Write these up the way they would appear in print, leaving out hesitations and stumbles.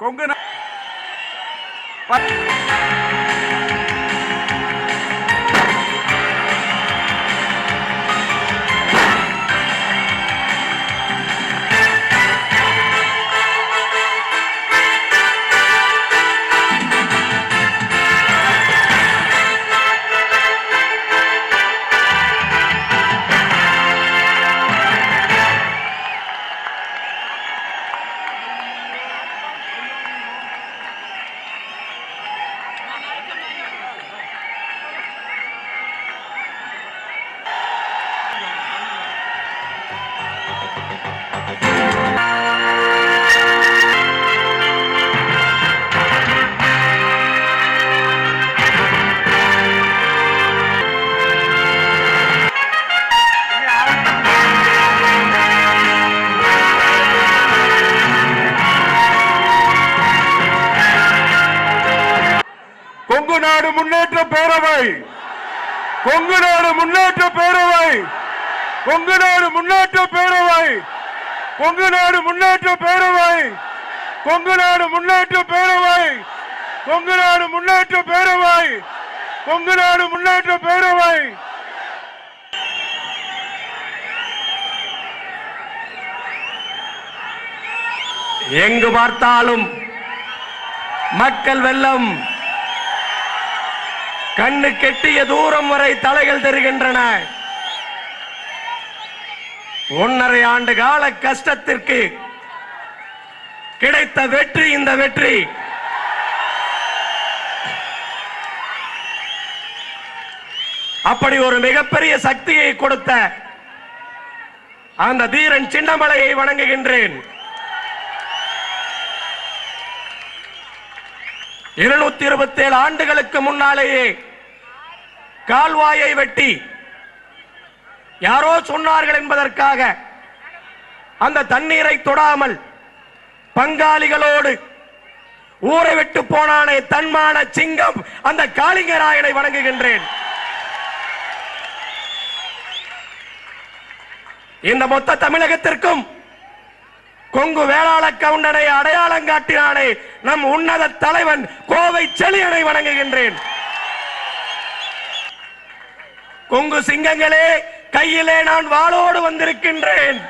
கொங்கு நாடு முன்னேற்ற பேரவை, கொங்கு நாடு முன்னேற்ற பேரவை, கொங்கு நாடு முன்னேற்ற பேரவை, கொங்கு நாடு முன்னேற்ற பேரவை, கொங்கு நாடு முன்னேற்ற பேரவை, கொங்கு நாடு முன்னேற்ற பேரவை, கொங்கு நாடு முன்னேற்ற பேரவை. எங்கு பார்த்தாலும் மக்கள் வெள்ளம், கண்ணு கெட்டிய தூரம் வரை தலைகள் தெரிகின்றன. 1.5 ஆண்டு கால கஷ்டத்திற்கு கிடைத்த வெற்றி இந்த வெற்றி. அப்படி ஒரு மிகப்பெரிய சக்தியை கொடுத்த அந்த தீரன் சின்னமலையை வணங்குகின்றேன். 227 ஆண்டுகளுக்கு முன்னாலேயே கால்வாயை வெட்டி யாரோ சொன்னார்கள் என்பதற்காக அந்த தண்ணீரை தொடாமல் பங்காளிகளோடு ஊரை விட்டு போனானே தன்மான சிங்கம் அந்த காளிங்கராயனை வணங்குகின்றேன். இந்த மொத்த தமிழகத்திற்கும் கொங்கு வேளாள கவுண்டனை அடையாளம் காட்டினானே நம் உன்னத தலைவன் கோவை செழியனை வணங்குகின்றேன். கொங்கு சிங்கங்களே, கையிலே நான் வாளோடு வந்திருக்கின்றேன்.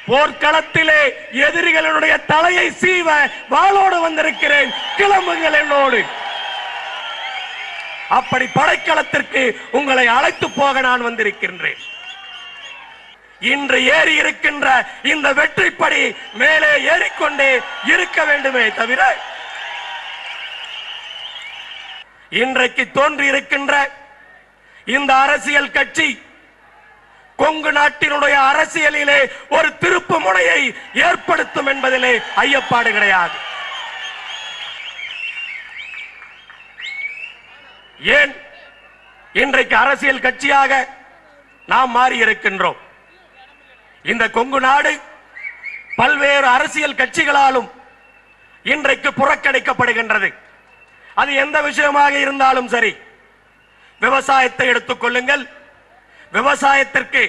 போர்க்களத்திலே எதிரிகளுடைய தலையை சீவ வாளோடு வந்திருக்கிறேன். கிளம்புங்கள் என்னோடு. அப்படி படைக்களத்திற்கு உங்களை அழைத்து போக நான் வந்திருக்கின்றேன். இன்று ஏறி இருக்கின்ற இந்த வெற்றிப்படி மேலே ஏறிக்கொண்டே இருக்க வேண்டுமே தவிர, இன்றைக்கு தோன்றி இருக்கின்ற இந்த அரசியல் கட்சி கொங்கு நாட்டினுடைய அரசியலிலே ஒரு திருப்பு முனையை ஏற்படுத்தும் என்பதிலே ஐயப்பாடு கிடையாது. ஏன் இன்றைக்கு அரசியல் கட்சியாக நாம் மாறி இருக்கின்றோம்? இந்த கொங்கு நாடு பல்வேறு அரசியல் கட்சிகளாலும் இன்றைக்கு புறக்கணிக்கப்படுகின்றது. அது எந்த விஷயமாக இருந்தாலும் சரி, விவசாயத்தை எடுத்துக் கொள்ளுங்கள். விவசாயத்திற்கு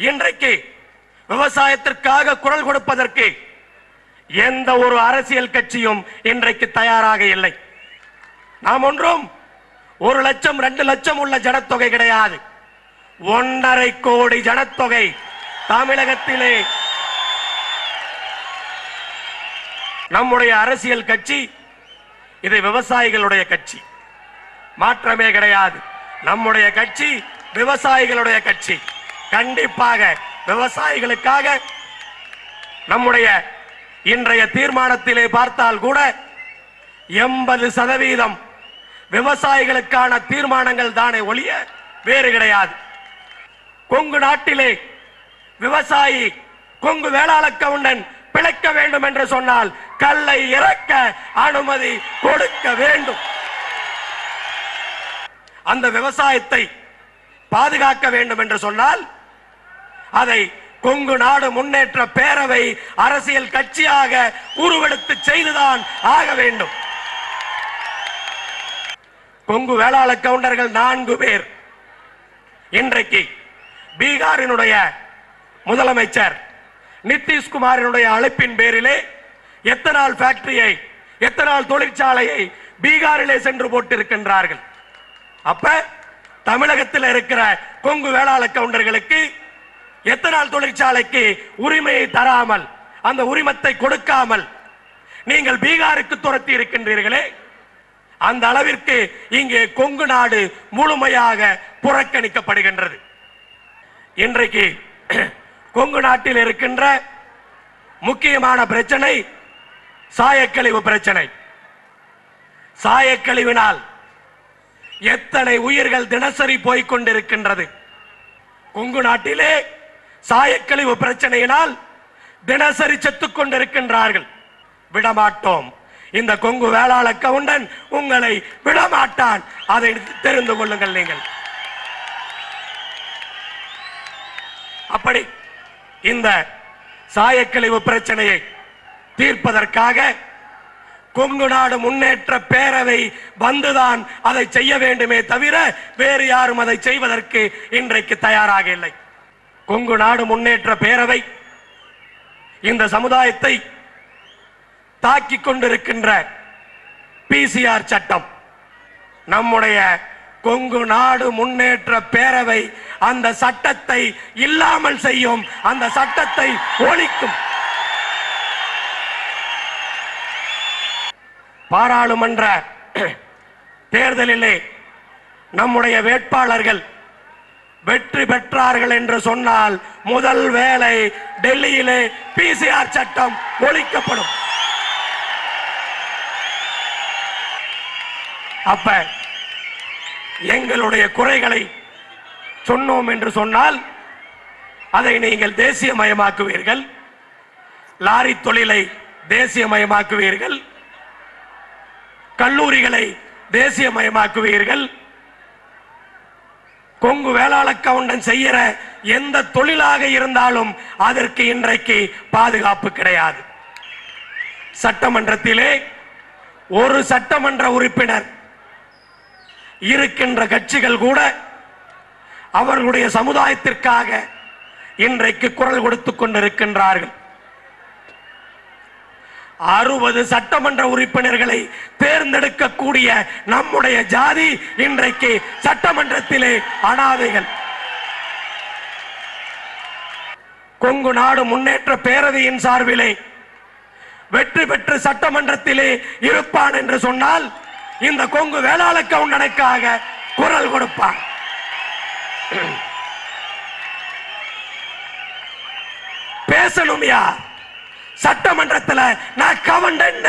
இன்றைக்கு விவசாயத்திற்காக குரல் கொடுப்பதற்கு எந்த ஒரு அரசியல் கட்சியும் இன்றைக்கு தயாராக இல்லை. நாம் ஒன்றும் 1 லட்சம் 2 லட்சம் உள்ள ஜனத்தொகை கிடையாது. 1.5 கோடி ஜனத்தொகை தமிழகத்திலே. நம்முடைய அரசியல் கட்சி இது விவசாயிகளுடைய கட்சி, மாற்றமே கிடையாது. நம்முடைய கட்சி விவசாயிகளுடைய கட்சி. கண்டிப்பாக விவசாயிகளுக்காக நம்முடைய இன்றைய தீர்மானத்திலே பார்த்தால் கூட 80% விவசாயிகளுக்கான தீர்மானங்கள் தானே ஒழிய வேறு கிடையாது. கொங்கு நாட்டிலே விவசாயி, கொங்கு வேளாள கவுண்டன் பிழைக்க வேண்டும் என்று சொன்னால் கல்லை இறக்க அனுமதி கொடுக்க வேண்டும். அந்த விவசாயத்தை பாதுகாக்க வேண்டும் என்று சொன்னால் அதை கொங்கு நாடு முன்னேற்ற பேரவை அரசியல் கட்சியாக உருவெடுத்து செய்துதான் ஆக வேண்டும். கொங்கு வேளாள கவுண்டர்கள் 4 பேர் இன்றைக்கு பீகாரினுடைய முதலமைச்சர் நிதிஷ்குமாரினுடைய அழைப்பின் பேரிலே எத்தனால் ஃபேக்டரியை, எத்தனால் தொழிற்சாலையை பீகாரிலே சென்று போட்டிருக்கின்றார்கள். அப்ப தமிழகத்தில் இருக்கிற கொங்கு வேளாள கவுண்டர்களுக்கு எத்தனால் தொழிற்சாலைக்கு உரிமையை தராமல், அந்த உரிமத்தை கொடுக்காமல் நீங்கள் பீகாருக்கு துரத்தி இருக்கின்றீர்களே, அந்த அளவிற்கு இங்கே கொங்கு நாடு முழுமையாக புறக்கணிக்கப்படுகின்றது. இன்றைக்கு கொங்கு நாட்டில் இருக்கின்ற முக்கியமான பிரச்சனை சாயக்கழிவு பிரச்சனை. சாயக்கழிவினால் எத்தனை உயிர்கள் தினசரி போய்கொண்டிருக்கின்றது. கொங்கு நாட்டிலே சாயக்கழிவு பிரச்சனையினால் தினசரி செத்துக் கொண்டிருக்கின்றார்கள். விடமாட்டோம். இந்த கொங்கு வேளாள கவுண்டன் உங்களை விடமாட்டான். அதை தெரிந்து கொள்ளுங்கள். நீங்கள் அப்படி இந்த சாயக்கழிவு பிரச்சனையை தீர்ப்பதற்காக கொங்கு நாடு முன்னேற்ற பேரவை வந்துதான் அதை செய்ய வேண்டுமே தவிர வேறு யாரும் அதை செய்வதற்கு இன்றைக்கு தயாராக இல்லை. கொங்கு நாடு முன்னேற்ற பேரவை இந்த சமுதாயத்தை தாக்கிக் கொண்டிருக்கின்ற பிசிஆர் சட்டம், நம்முடைய கொங்கு நாடு முன்னேற்ற பேரவை அந்த சட்டத்தை இல்லாமல் செய்யும், அந்த சட்டத்தை ஒழிக்கும். பாராளுமன்ற தேர்தலிலே நம்முடைய வேட்பாளர்கள் வெற்றி பெற்றார்கள் என்று சொன்னால் முதல் வேலை டெல்லியிலே பிசிஆர் சட்டம் ஒழிக்கப்படும். அப்ப எங்களுடைய குறைகளை சொன்னோம் என்று சொன்னால் அதை நீங்கள் தேசியமயமாக்குவீர்கள், லாரி தொழிலை தேசியமயமாக்குவீர்கள், கல்லூரிகளை தேசியமயமாக்குவீர்கள். கொங்கு வேளாள கவுண்டன் செய்கிற எந்த தொழிலாக இருந்தாலும் அதற்கு இன்றைக்கு பாதுகாப்பு கிடையாது. சட்டமன்றத்திலே ஒரு சட்டமன்ற உறுப்பினர் இருக்கின்ற கட்சிகள் கூட அவர்களுடைய சமுதாயத்திற்காக இன்றைக்கு குரல் கொடுத்துக் கொண்டிருக்கின்றார்கள். 60 சட்டமன்ற உறுப்பினர்களை தேர்ந்தெடுக்கக்கூடிய நம்முடைய ஜாதி இன்றைக்கு சட்டமன்றத்திலே அனாதைகள். கொங்கு நாடு முன்னேற்ற பேரவையின் சார்பிலே வெற்றி பெற்று சட்டமன்றத்திலே இருப்பான் என்று சொன்னால் இந்த கொங்கு வேளாள கவுண்டனுக்காக குரல் கொடுப்பான். பேசணும் யார்? சட்டமன்றத்தில் நான் கவுண்டன்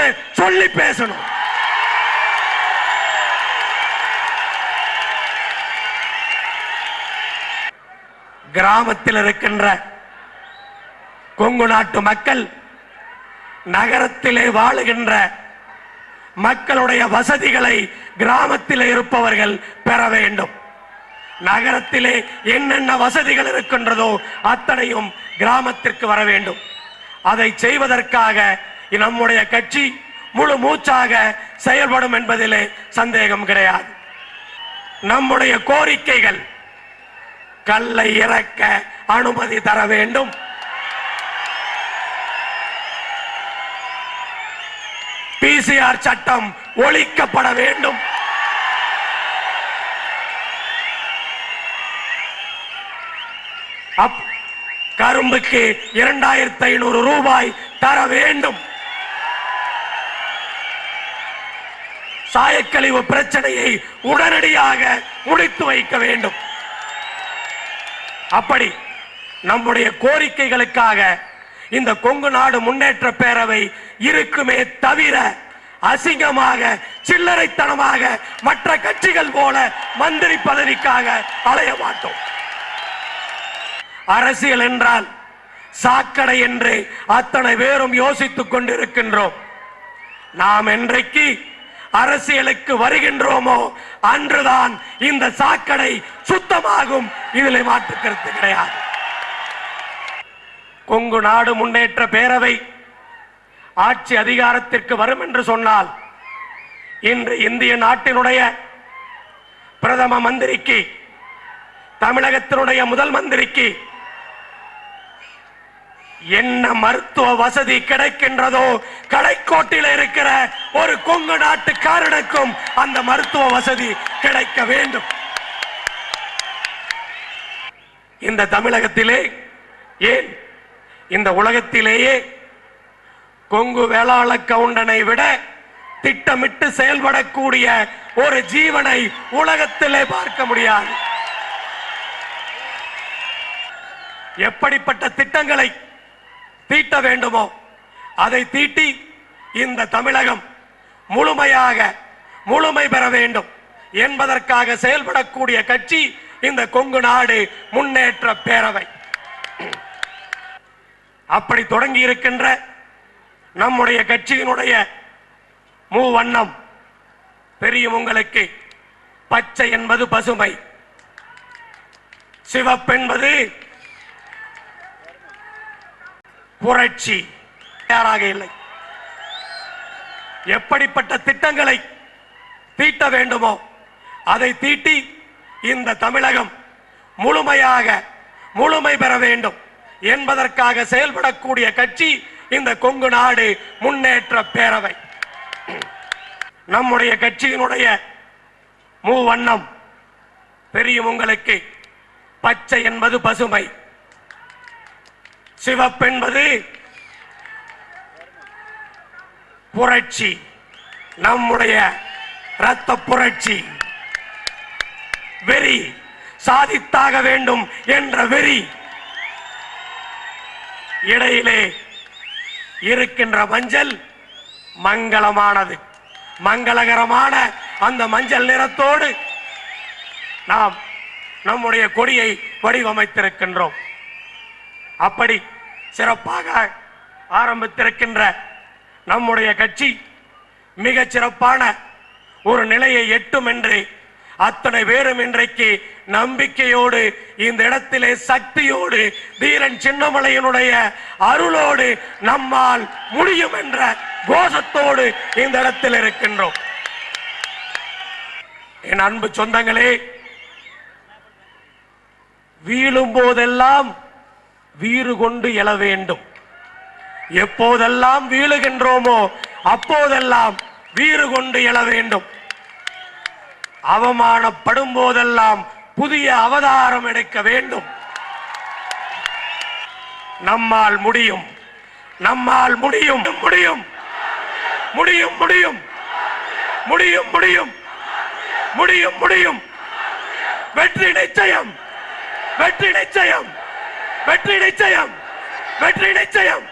சொல்லி பேசணும். கிராமத்தில் இருக்கின்ற கொங்கு நாட்டு மக்கள் நகரத்திலே வாழுகின்ற மக்களுடைய வசதிகளை கிராமத்தில் இருப்பவர்கள் பெற வேண்டும். நகரத்திலே என்னென்ன வசதிகள் இருக்கின்றதோ அத்தனையும் கிராமத்திற்கு வர வேண்டும். அதை செய்வதற்காக நம்முடைய கட்சி முழு மூச்சாக செயல்படும் என்பதிலே சந்தேகம் கிடையாது. நம்முடைய கோரிக்கைகள் கல்லை இறக்க அனுமதி தர வேண்டும், பிசிஆர் சட்டம் ஒழிக்கப்பட வேண்டும், கரும்புக்கு 2500 ரூபாய் தர வேண்டும், சாயக்கழிவு பிரச்சனையை உடனடியாக முடித்து வைக்க வேண்டும். அப்படி நம்முடைய கோரிக்கைகளுக்காக இந்த கொங்கு நாடு முன்னேற்ற பேரவை இருக்குமே தவிர அசிங்கமாக சில்லறைத்தனமாக மற்ற கட்சிகள் போல மந்திரி பதவிக்காக அலைய மாட்டோம். அரசியல் என்றால் சாக்கடை என்று அத்தனை பேரும் யோசித்துக் கொண்டிருக்கின்றோம். நாம் என்றைக்கு அரசியலுக்கு வருகின்றோமோ அன்றுதான் இந்த சாக்கடை சுத்தமாகும். இதில் மாற்று கருத்து கிடையாது. கொங்கு நாடு முன்னேற்ற பேரவை ஆட்சி அதிகாரத்திற்கு வரும் என்று சொன்னால் இன்று இந்திய நாட்டினுடைய பிரதம மந்திரிக்கு, தமிழகத்தினுடைய முதல் மந்திரிக்கு என்ன மருத்துவ வசதி கிடைக்கின்றதோ கடைக்கோட்டில் இருக்கிற ஒரு கொங்கு நாட்டுக்காரனுக்கும் அந்த மருத்துவ வசதி கிடைக்க வேண்டும். இந்த தமிழகத்திலே ஏன் இந்த உலகத்திலேயே கொங்கு வேளாள கவுண்டனை விட திட்டமிட்டு செயல்படக்கூடிய ஒரு ஜீவனை உலகத்திலே பார்க்க முடியாது. எப்படிப்பட்ட திட்டங்களை தீட்ட வேண்டுமோ அதை தீட்டி இந்த தமிழகம் முழுமை பெற வேண்டும் என்பதற்காக செயல்படக்கூடிய கட்சி இந்த கொங்கு நாடு முன்னேற்ற பேரவை. அப்படி தொடங்கி இருக்கின்ற நம்முடைய கட்சியினுடைய மூவண்ணம் தெரியும் உங்களுக்கு. பச்சை என்பது பசுமை, சிவப்பென்பது புரட்சி. தயாராக இல்லை. எப்படிப்பட்ட திட்டங்களை தீட்ட வேண்டுமோ அதை தீட்டி இந்த தமிழகம் முழுமை பெற வேண்டும் என்பதற்காக செயல்படக்கூடிய கட்சி இந்த கொங்கு நாடு முன்னேற்ற பேரவை. நம்முடைய கட்சியினுடைய மூவண்ணம் தெரியும் உங்களுக்கு. பச்சை என்பது பசுமை, சிவப்பென்பது புரட்சி, நம்முடைய இரத்த புரட்சி. வெறி, சாதித்தாக வேண்டும் என்ற வெறி. இடையிலே இருக்கின்ற மஞ்சள் மங்களமானது, மங்களகரமான அந்த மஞ்சள் நிறத்தோடு நாம் நம்முடைய கொடியை வடிவமைத்திருக்கின்றோம். அப்படி சிறப்பாக ஆரம்பித்திருக்கின்ற நம்முடைய கட்சி மிக சிறப்பான ஒரு நிலையை எட்டும் என்று அத்தனை பேரும் இன்றைக்கு நம்பிக்கையோடு இந்த இடத்திலே சக்தியோடு தீரன் சின்னமலையினுடைய அருளோடு நம்மால் முடியும் என்ற கோஷத்தோடு இந்த இடத்தில் இருக்கின்றோம். என் அன்பு சொந்தங்களே, வீழும் போதெல்லாம் வீறு கொண்டு எழ வேண்டும். எப்போதெல்லாம் வீழுகின்றோமோ அப்போதெல்லாம் வீறு கொண்டு எழ வேண்டும். அவமானப்படும் போதெல்லாம் புதிய அவதாரம் எடுக்க வேண்டும். நம்மால் முடியும், நம்மால் முடியும், முடியும், முடியும், முடியும், முடியும், முடியும், முடியும், முடியும். வெற்றி நிச்சயம், வெற்றி நிச்சயம், வெற்றி நிச்சயம், வெற்றி நிச்சயம்.